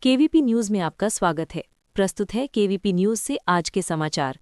KVP news में आपका स्वागत है। प्रस्तुत है केवीपी न्यूज से आज के समाचार।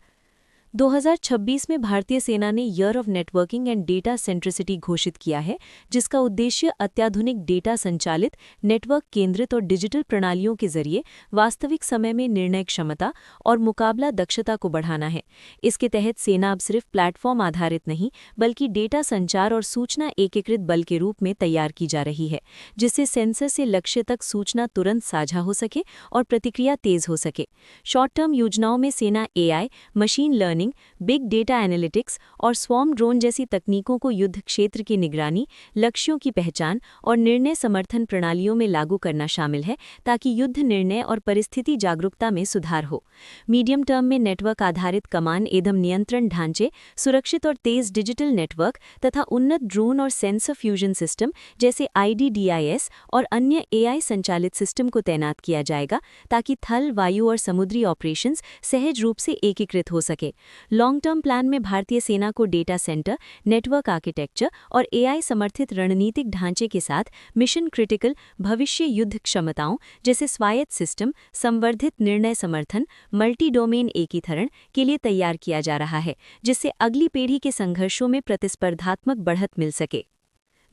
2026 में भारतीय सेना ने year of networking and data centricity घोषित किया है, जिसका उद्देश्य अत्याधुनिक डेटा संचालित, नेटवर्क केंद्रित और डिजिटल प्रणालियों के जरिए वास्तविक समय में निर्णय क्षमता और मुकाबला दक्षता को बढ़ाना है। इसके तहत सेना अब सिर्फ प्लेटफॉर्म आधारित नहीं, बल्कि डेटा संचार और सूचना एकीकृत बल के रूप में तैयार की जा रही है, जिससे सेंसर से लक्ष्य तक सूचना तुरंत साझा हो सके और प्रतिक्रिया तेज हो सके। शॉर्ट टर्म योजनाओं में सेना AI, machine learning, big data analytics और स्वॉर्म ड्रोन जैसी तकनीकों को युद्ध क्षेत्र की निगरानी, लक्ष्यों की पहचान और निर्णय समर्थन प्रणालियों में लागू करना शामिल है, ताकि युद्ध निर्णय और परिस्थिति जागरूकता में सुधार हो। मीडियम टर्म में नेटवर्क आधारित कमान एवं नियंत्रण ढांचे, सुरक्षित और तेज डिजिटल नेटवर्क तथा उन्नत ड्रोन और सेंसर फ्यूजन सिस्टम जैसे IDDIS और अन्य एआई संचालित सिस्टम को तैनात किया जाएगा, ताकि थल, वायु और समुद्री ऑपरेशंस सहज रूप से एकीकृत हो सके। लॉन्ग टर्म प्लान में भारतीय सेना को डेटा सेंटर, नेटवर्क आर्किटेक्चर और एआई समर्थित रणनीतिक ढांचे के साथ मिशन क्रिटिकल भविष्य युद्ध क्षमताओं जैसे स्वायत्त सिस्टम, संवर्धित निर्णय समर्थन, मल्टी डोमेन एकीकरण के लिए तैयार किया जा रहा है, जिससे अगली पीढ़ी के संघर्षों में प्रतिस्पर्धात्मक बढ़त मिल सके।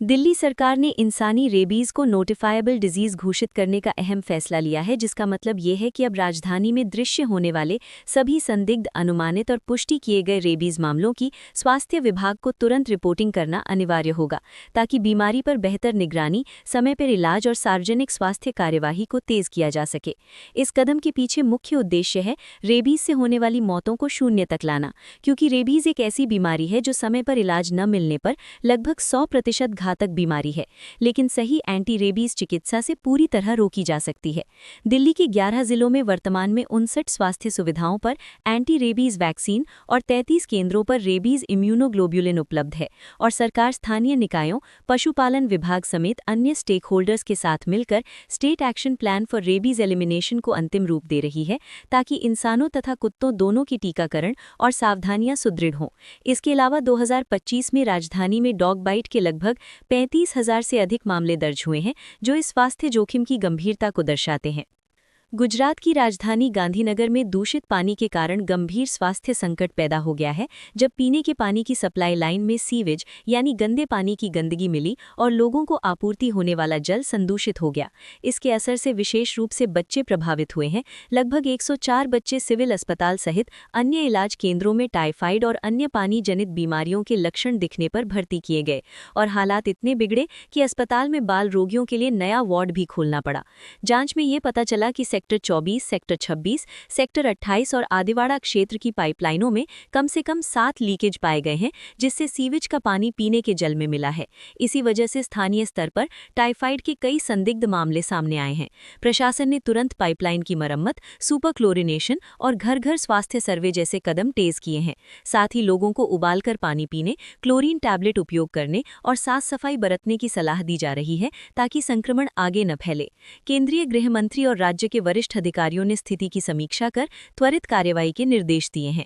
दिल्ली सरकार ने इंसानी रेबीज को नोटिफाइबल डिजीज घोषित करने का अहम फैसला लिया है, जिसका मतलब ये है कि अब राजधानी में दृश्य होने वाले सभी संदिग्ध, अनुमानित और पुष्टि किए गए रेबीज मामलों की स्वास्थ्य विभाग को तुरंत रिपोर्टिंग करना अनिवार्य होगा, ताकि बीमारी पर बेहतर निगरानी, समय पर इलाज और सार्वजनिक स्वास्थ्य कार्यवाही को तेज किया जा सके। इस कदम के पीछे मुख्य उद्देश्य है रेबीज से होने वाली मौतों को शून्य तक लाना, क्योंकि रेबीज एक ऐसी बीमारी है जो समय पर इलाज न मिलने पर लगभग 100% घातक बीमारी है, लेकिन सही एंटी रेबीज चिकित्सा से पूरी तरह रोकी जा सकती है। दिल्ली के 11 जिलों में वर्तमान में 59 स्वास्थ्य सुविधाओं पर एंटी रेबीज वैक्सीन और 33 केंद्रों पर रेबीज इम्यूनोग्लोब्युलिन उपलब्ध है, और सरकार स्थानीय निकायों, पशुपालन विभाग समेत अन्य स्टेक होल्डर्स के साथ मिलकर state action plan for rabies elimination को अंतिम रूप दे रही है, ताकि इंसानों तथा कुत्तों दोनों की टीकाकरण और सावधानियां सुदृढ़ हों। इसके अलावा 2025 में राजधानी में डॉग बाइट के लगभग 35,000 से अधिक मामले दर्ज हुए हैं, जो इस स्वास्थ्य जोखिम की गंभीरता को दर्शाते हैं। गुजरात की राजधानी गांधीनगर में दूषित पानी के कारण गंभीर स्वास्थ्य संकट पैदा हो गया है, जब पीने के पानी की सप्लाई लाइन में सीवेज यानी गंदे पानी की गंदगी मिली और लोगों को आपूर्ति होने वाला जल संदूषित हो गया। इसके असर से विशेष रूप से बच्चे प्रभावित हुए हैं। लगभग 104 बच्चे सिविल अस्पताल सहित अन्य इलाज केंद्रों में टाइफाइड और अन्य पानी जनित बीमारियों के लक्षण दिखने पर भर्ती किए गए, और हालात इतने बिगड़े कि अस्पताल में बाल रोगियों के लिए नया वार्ड भी खोलना पड़ा। जांच में ये पता चला कि सेक्टर 24, सेक्टर 26, सेक्टर 28 और आदिवाड़ा क्षेत्र की पाइपलाइनों में कम से कम 7 लीकेज पाए गए हैं, जिससे सीवेज का पानी पीने के जल में मिला है। इसी वजह से स्थानीय स्तर पर टाइफाइड के कई संदिग्ध मामले सामने आए हैं। प्रशासन ने तुरंत पाइपलाइन की मरम्मत, सुपर क्लोरिनेशन और घर घर स्वास्थ्य सर्वे जैसे कदम तेज किए हैं। साथ ही लोगों को उबालकर पानी पीने, क्लोरीन टैबलेट उपयोग करने और साफ सफाई बरतने की सलाह दी जा रही है, ताकि संक्रमण आगे न फैले। केंद्रीय गृह मंत्री और राज्य के वरिष्ठ अधिकारियों ने स्थिति की समीक्षा कर त्वरित कार्रवाई के निर्देश दिए हैं।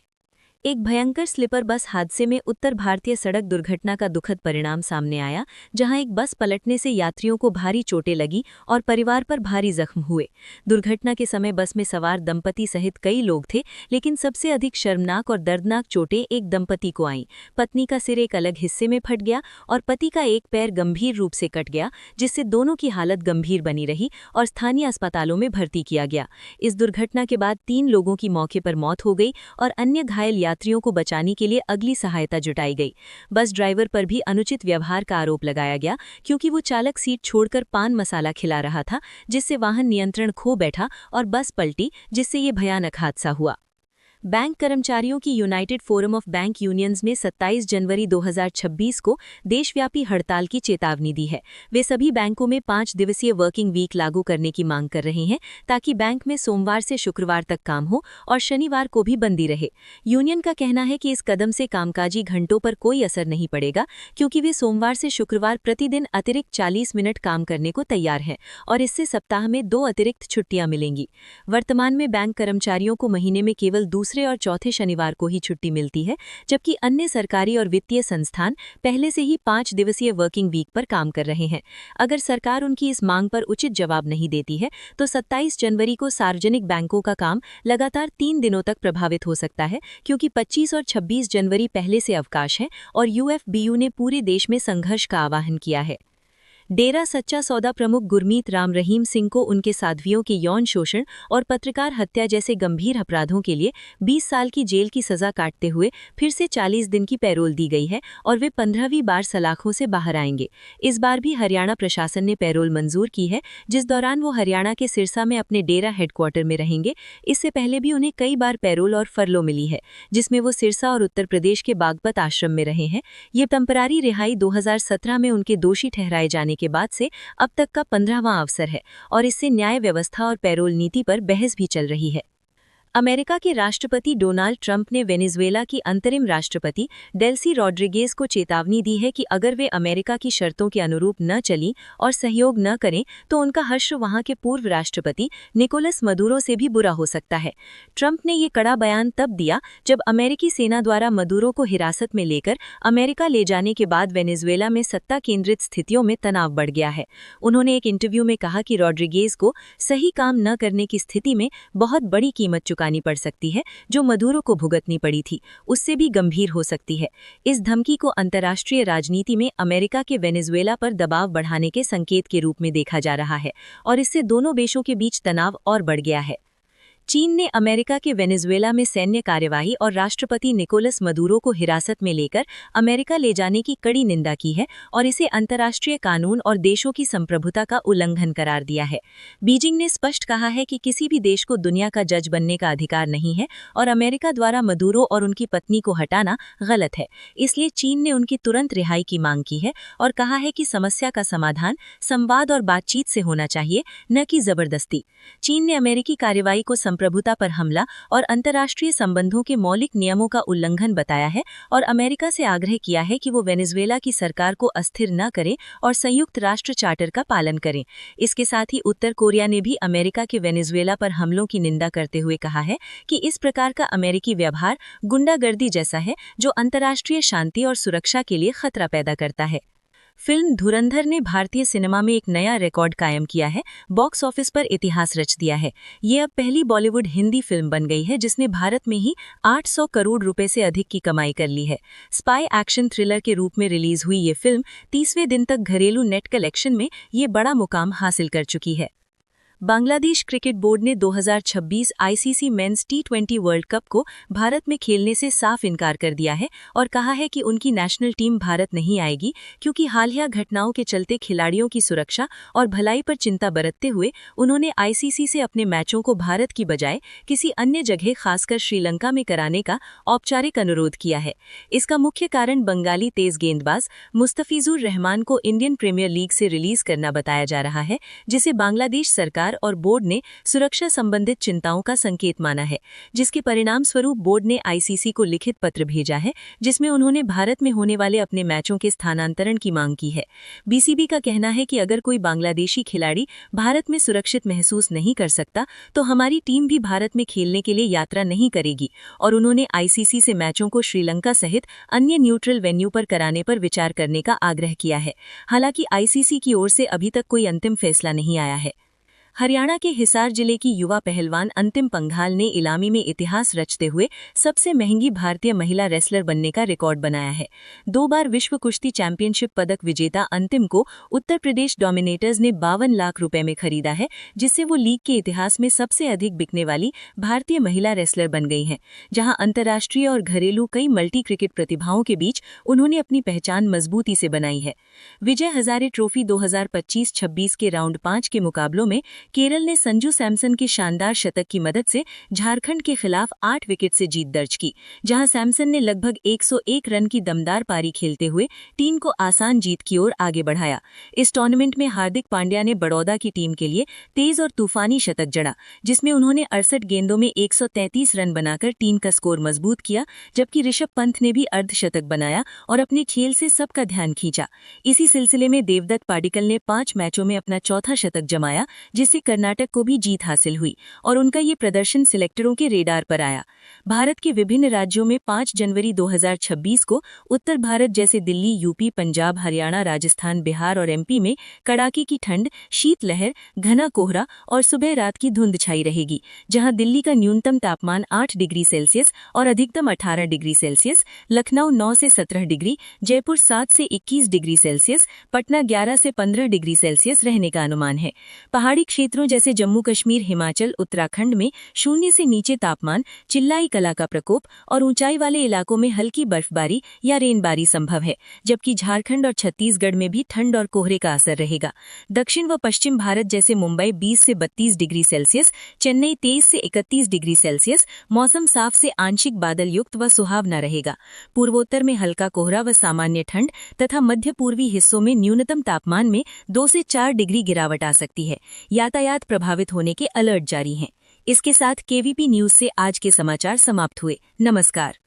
एक भयंकर स्लीपर बस हादसे में उत्तर भारतीय सड़क दुर्घटना का दुखद परिणाम सामने आया, जहां एक बस पलटने से यात्रियों को भारी चोटें लगी और परिवार पर भारी जख्म हुए। दुर्घटना के समय बस में सवार दंपति सहित कई लोग थे, लेकिन सबसे अधिक शर्मनाक और दर्दनाक चोटें एक दंपति को आईं। पत्नी का सिर एक अलग हिस्से में फट गया और पति का एक पैर गंभीर रूप से कट गया, जिससे दोनों की हालत गंभीर बनी रही और स्थानीय अस्पतालों में भर्ती किया गया। इस दुर्घटना के बाद 3 लोगों की मौके पर मौत हो गई और अन्य घायल यात्रियों को बचाने के लिए अगली सहायता जुटाई गई। बस ड्राइवर पर भी अनुचित व्यवहार का आरोप लगाया गया, क्योंकि वो चालक सीट छोड़कर पान मसाला खिला रहा था, जिससे वाहन नियंत्रण खो बैठा और बस पलटी, जिससे ये भयानक हादसा हुआ। बैंक कर्मचारियों की United forum of bank unions में 27 जनवरी 2026 को देशव्यापी हड़ताल की चेतावनी दी है। वे सभी बैंकों में 5 दिवसीय वर्किंग वीक लागू करने की मांग कर रहे हैं, ताकि बैंक में सोमवार से शुक्रवार तक काम हो और शनिवार को भी बंदी रहे। यूनियन का कहना है कि इस कदम से कामकाजी घंटों पर कोई असर नहीं पड़ेगा, क्योंकि वे सोमवार से शुक्रवार प्रतिदिन अतिरिक्त 40 मिनट काम करने को तैयार हैं, और इससे सप्ताह में 2 अतिरिक्त छुट्टियां मिलेंगी। वर्तमान में बैंक कर्मचारियों को महीने में केवल दूसरे दूसरे और चौथे शनिवार को ही छुट्टी मिलती है, जबकि अन्य सरकारी और वित्तीय संस्थान पहले से ही 5 दिवसीय वर्किंग वीक पर काम कर रहे हैं। अगर सरकार उनकी इस मांग पर उचित जवाब नहीं देती है तो 27 जनवरी को सार्वजनिक बैंकों का काम लगातार 3 दिनों तक प्रभावित हो सकता है, क्योंकि 25 और 26 जनवरी पहले से अवकाश है और यूएफबीयू ने पूरे देश में संघर्ष का आह्वान किया है। डेरा सच्चा सौदा प्रमुख गुरमीत राम रहीम सिंह को उनके साध्वियों के यौन शोषण और पत्रकार हत्या जैसे गंभीर अपराधों के लिए 20 साल की जेल की सजा काटते हुए फिर से 40 दिन की पैरोल दी गई है और वे 15वीं बार सलाखों से बाहर आएंगे। इस बार भी हरियाणा प्रशासन ने पैरोल मंजूर की है, जिस दौरान वो हरियाणा के सिरसा में अपने डेरा हेडक्वार्टर में रहेंगे। इससे पहले भी उन्हें कई बार पैरोल और फरलो मिली है, जिसमें वो सिरसा और उत्तर प्रदेश के बागपत आश्रम में रहे हैं। ये टेम्परारी रिहाई 2017 में उनके दोषी ठहराए जाने के बाद से अब तक का 15वां अवसर है और इससे न्याय व्यवस्था और पैरोल नीति पर बहस भी चल रही है। अमेरिका के राष्ट्रपति डोनाल्ड ट्रंप ने वेनेजुएला की अंतरिम राष्ट्रपति डेल्सी रॉड्रिगेज को चेतावनी दी है कि अगर वे अमेरिका की शर्तों के अनुरूप न चलीं और सहयोग न करें तो उनका हश्र वहां के पूर्व राष्ट्रपति निकोलस मदुरो से भी बुरा हो सकता है। ट्रंप ने ये कड़ा बयान तब दिया जब अमेरिकी सेना द्वारा मदुरो को हिरासत में लेकर अमेरिका ले जाने के बाद वेनेजुएला में सत्ता केंद्रित स्थितियों में तनाव बढ़ गया है। उन्होंने एक इंटरव्यू में कहा कि रॉड्रिगेज को सही काम न करने की स्थिति में बहुत बड़ी कीमत चुकानी पड़ सकती है, जो मदुरो को भुगतनी पड़ी थी, उससे भी गंभीर हो सकती है। इस धमकी को अंतर्राष्ट्रीय राजनीति में अमेरिका के वेनेजुएला पर दबाव बढ़ाने के संकेत के रूप में देखा जा रहा है और इससे दोनों देशों के बीच तनाव और बढ़ गया है। चीन ने अमेरिका के वेनेजुएला में सैन्य कार्यवाही और राष्ट्रपति निकोलस मदुरो को हिरासत में लेकर अमेरिका ले जाने की कड़ी निंदा की है और इसे अंतर्राष्ट्रीय कानून और देशों की संप्रभुता का उल्लंघन करार दिया है। बीजिंग ने स्पष्ट कहा है कि किसी भी देश को दुनिया का जज बनने का अधिकार नहीं है और अमेरिका द्वारा मदुरो और उनकी पत्नी को हटाना गलत है। इसलिए चीन ने उनकी तुरंत रिहाई की मांग की है और कहा है कि समस्या का समाधान संवाद और बातचीत से होना चाहिए, न कि जबरदस्ती। चीन ने अमेरिकी कार्रवाई को प्रभुता पर हमला और अंतर्राष्ट्रीय संबंधों के मौलिक नियमों का उल्लंघन बताया है और अमेरिका से आग्रह किया है कि वो वेनेजुएला की सरकार को अस्थिर न करें और संयुक्त राष्ट्र चार्टर का पालन करें। इसके साथ ही उत्तर कोरिया ने भी अमेरिका के वेनेजुएला पर हमलों की निंदा करते हुए कहा है कि इस प्रकार का अमेरिकी व्यवहार गुंडागर्दी जैसा है, जो अंतर्राष्ट्रीय शांति और सुरक्षा के लिए खतरा पैदा करता है। फिल्म धुरंधर ने भारतीय सिनेमा में एक नया रिकॉर्ड कायम किया है, बॉक्स ऑफिस पर इतिहास रच दिया है। ये अब पहली बॉलीवुड हिंदी फिल्म बन गई है जिसने भारत में ही 800 करोड़ रुपए से अधिक की कमाई कर ली है। स्पाई एक्शन थ्रिलर के रूप में रिलीज हुई ये फिल्म 30वें दिन तक घरेलू नेट कलेक्शन में ये बड़ा मुकाम हासिल कर चुकी है। बांग्लादेश क्रिकेट बोर्ड ने 2026 आईसीसी मेंस टी20 वर्ल्ड कप को भारत में खेलने से साफ इनकार कर दिया है और कहा है कि उनकी नेशनल टीम भारत नहीं आएगी, क्योंकि हालिया घटनाओं के चलते खिलाड़ियों की सुरक्षा और भलाई पर चिंता बरतते हुए उन्होंने आईसीसी से अपने मैचों को भारत की बजाय किसी अन्य जगह, खासकर श्रीलंका में कराने का औपचारिक अनुरोध किया है। इसका मुख्य कारण बंगाली तेज गेंदबाज मुस्तफिजुर रहमान को इंडियन प्रीमियर लीग से रिलीज करना बताया जा रहा है, जिसे बांग्लादेश सरकार और बोर्ड ने सुरक्षा संबंधित चिंताओं का संकेत माना है, जिसके परिणाम स्वरूप बोर्ड ने आईसीसी को लिखित पत्र भेजा है जिसमें उन्होंने भारत में होने वाले अपने मैचों के स्थानांतरण की मांग की है। बीसीबी का कहना है कि अगर कोई बांग्लादेशी खिलाड़ी भारत में सुरक्षित महसूस नहीं कर सकता तो हमारी टीम भी भारत में खेलने के लिए यात्रा नहीं करेगी और उन्होंने आईसीसी से मैचों को श्रीलंका सहित अन्य न्यूट्रल वेन्यू पर कराने पर विचार करने का आग्रह किया है। हालांकि आईसीसी की ओर से अभी तक कोई अंतिम फैसला नहीं आया है। हरियाणा के हिसार जिले की युवा पहलवान अंतिम पंघाल ने इलामी में इतिहास रचते हुए सबसे महंगी भारतीय महिला रेसलर बनने का रिकॉर्ड बनाया है। 2 बार विश्व कुश्ती चैंपियनशिप पदक विजेता अंतिम को उत्तर प्रदेश डोमिनेटर्स ने 52 लाख रुपए में खरीदा है, जिससे वो लीग के इतिहास में सबसे अधिक बिकने वाली भारतीय महिला रेसलर बन गई हैं। जहां अंतर्राष्ट्रीय और घरेलू कई मल्टी क्रिकेट प्रतिभाओं के बीच उन्होंने अपनी पहचान मजबूती से बनाई है। विजय हजारे ट्रॉफी 2025-26 के राउंड 5 के मुकाबलों में केरल ने संजू सैमसन के शानदार शतक की मदद से झारखंड के खिलाफ 8 विकेट से जीत दर्ज की, जहां सैमसन ने लगभग 101 रन की दमदार पारी खेलते हुए टीम को आसान जीत की ओर आगे बढ़ाया। इस टूर्नामेंट में हार्दिक पांड्या ने बड़ौदा की टीम के लिए तेज और तूफानी शतक जड़ा, जिसमें उन्होंने 68 गेंदों में 133 रन बनाकर टीम का स्कोर मजबूत किया, जबकि ऋषभ पंत ने भी अर्धशतक बनाया और अपने खेल से सबका ध्यान खींचा। इसी सिलसिले में देवदत्त पाडिक्कल ने 5 मैचों में अपना चौथा शतक जमाया, जिससे से कर्नाटक को भी जीत हासिल हुई और उनका ये प्रदर्शन सिलेक्टरों के रेडार पर आया। भारत के विभिन्न राज्यों में 5 जनवरी 2026 को उत्तर भारत जैसे दिल्ली, यूपी, पंजाब, हरियाणा, राजस्थान, बिहार और एमपी में कड़ाके की ठंड, शीतलहर, घना कोहरा और सुबह रात की धुंध छाई रहेगी, जहां दिल्ली का न्यूनतम तापमान 8 डिग्री सेल्सियस और अधिकतम 18 डिग्री सेल्सियस, लखनऊ 9 से 17 डिग्री, जयपुर 7 से 21 डिग्री सेल्सियस, पटना 11 से 15 डिग्री सेल्सियस रहने का अनुमान है। पहाड़ी क्षेत्रों जैसे जम्मू कश्मीर, हिमाचल, उत्तराखंड में 0 से नीचे तापमान, चिल्लाई कला का प्रकोप और ऊंचाई वाले इलाकों में हल्की बर्फबारी या रेनबारी संभव है, जबकि झारखंड और छत्तीसगढ़ में भी ठंड और कोहरे का असर रहेगा। दक्षिण व पश्चिम भारत जैसे मुंबई 20 से 32 डिग्री सेल्सियस, चेन्नई 23 से 31 डिग्री सेल्सियस, मौसम साफ से आंशिक बादल युक्त व सुहावना रहेगा। पूर्वोत्तर में हल्का कोहरा व सामान्य ठंड तथा मध्य पूर्वी हिस्सों में न्यूनतम तापमान में 2 से 4 डिग्री गिरावट आ सकती है। यातायात प्रभावित होने के अलर्ट जारी हैं। इसके साथ केवीपी न्यूज से आज के समाचार समाप्त हुए। नमस्कार।